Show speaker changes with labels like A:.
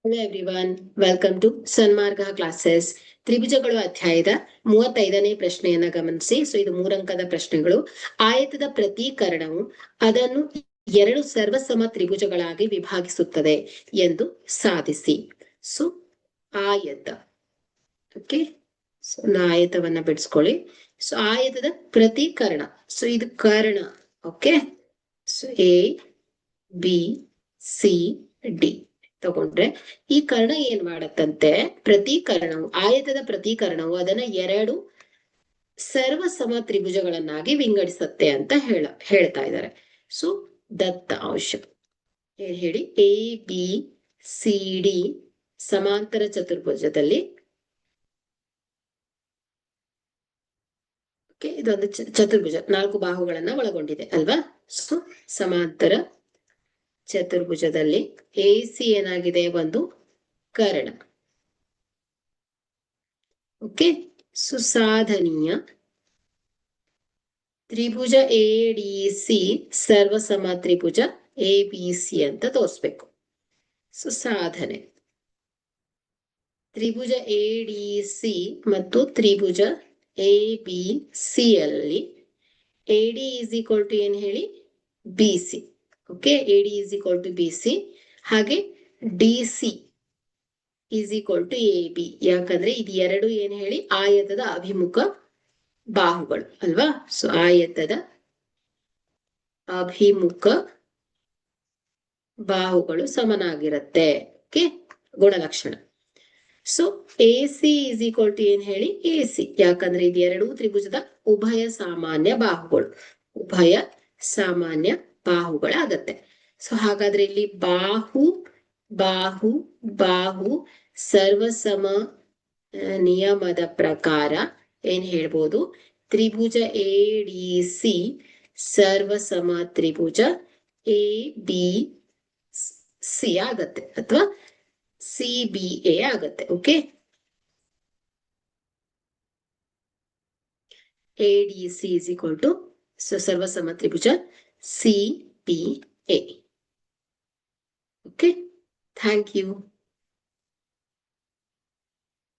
A: Hello everyone, welcome to Sanmarga classes. ತ್ರಿಭುಜಗಳು ಅಧ್ಯಾಯದ 35ನೇ ಪ್ರಶ್ನೆಯನ್ನ ಗಮನಿಸಿ. ಸೊ ಇದು 3 ಅಂಕದ ಪ್ರಶ್ನೆಗಳು. ಆಯತದ ಪ್ರತೀಕರಣವು ಅದನ್ನು 2 ಸರ್ವಸಮ ತ್ರಿಭುಜಗಳಾಗಿ ವಿಭಾಗಿಸುತ್ತದೆ ಎಂದು ಸಾಧಿಸಿ. ಸೊ ಆಯತ, ಓಕೆ, ಸೊ ಆಯತವನ್ನ ಬಿಡಿಸ್ಕೊಳ್ಳಿ. ಸೊ ಆಯತದ ಪ್ರತೀಕರಣ, ಸೊ ಇದು Karna, okay. So A B C D ತಗೊಂಡ್ರೆ ಈ ಕರ್ಣ ಏನ್ ಮಾಡತ್ತಂತೆ, ಪ್ರತೀಕರಣವು, ಆಯತದ ಪ್ರತೀಕರಣವು ಅದನ್ನ 2 ಸರ್ವಸಮ ತ್ರಿಭುಜಗಳನ್ನಾಗಿ ವಿಂಗಡಿಸುತ್ತೆ ಅಂತ ಹೇಳ್ತಾ ಇದ್ದಾರೆ. ಸೊ ದತ್ತಾಂಶ ಏನ್ ಹೇಳಿ, ಎ ಬಿ ಸಿ ಡಿ ಸಮಾಂತರ ಚತುರ್ಭುಜದಲ್ಲಿ, ಓಕೆ, ಇದೊಂದು ಚತುರ್ಭುಜ 4 ಬಾಹುಗಳನ್ನ ಒಳಗೊಂಡಿದೆ ಅಲ್ವಾ. ಸೊ ಸಮಾಂತರ ಚತುರ್ಭುಜದಲ್ಲಿ ಎ ಸಿ ಏನಾಗಿದೆ, ಒಂದು ಕರ್ಣ, ಓಕೆ. ಸುಸಾಧನೀಯ ತ್ರಿಭುಜ ಎ ಡಿ ಸಿ ಸರ್ವಸಮ ತ್ರಿಭುಜ ಎ ಬಿ ಸಿ ಅಂತ ತೋರಿಸ್ಬೇಕು. ಸುಸಾಧನೆ ತ್ರಿಭುಜ ಎ ಡಿ ಸಿ ಮತ್ತು ತ್ರಿಭುಜ ಎ ಬಿ ಸಿ ಅಲ್ಲಿ A D is equal to ಏನ್ ಹೇಳಿ, B C, okay. A D is equal to B C, ಹಾಗೆ D C is equal to A B. ಯಾಕಂದ್ರೆ ಇದು 2 ಏನ್ ಹೇಳಿ, ಆಯತದ ಅಭಿಮುಖ ಬಾಹುಗಳು ಅಲ್ವಾ. ಸೊ ಆಯತದ ಅಭಿಮುಖ ಬಾಹುಗಳು ಸಮನಾಗಿರುತ್ತೆ, ಓಕೆ, ಗುಣಲಕ್ಷಣ. So A C is equal to ಏನ್ ಹೇಳಿ, ಎ ಸಿ, ಯಾಕಂದ್ರೆ ಇದು 2 ತ್ರಿಭುಜದ ಉಭಯ ಸಾಮಾನ್ಯ ಬಾಹುಗಳು, ಉಭಯ ಸಾಮಾನ್ಯ ಬಾಹುಗಳಾಗತ್ತೆ. ಸೊ ಹಾಗಾದ್ರೆ ಇಲ್ಲಿ ಬಾಹು ಬಾಹು ಬಾಹು ಸರ್ವಸಮ ನಿಯಮದ ಪ್ರಕಾರ ಏನ್ ಹೇಳ್ಬೋದು, ತ್ರಿಭುಜ ಎ ಡಿ ಸಿ ಸರ್ವಸಮ ತ್ರಿಭುಜ ಎ ಬಿ ಸಿ ಆಗತ್ತೆ, ಅಥವಾ ಸಿ ಬಿ ಎ ಆಗತ್ತೆ, okay. A D C is equal to ಸರ್ವಸಮ ತ್ರಿಭುಜ C B A, okay. Thank you.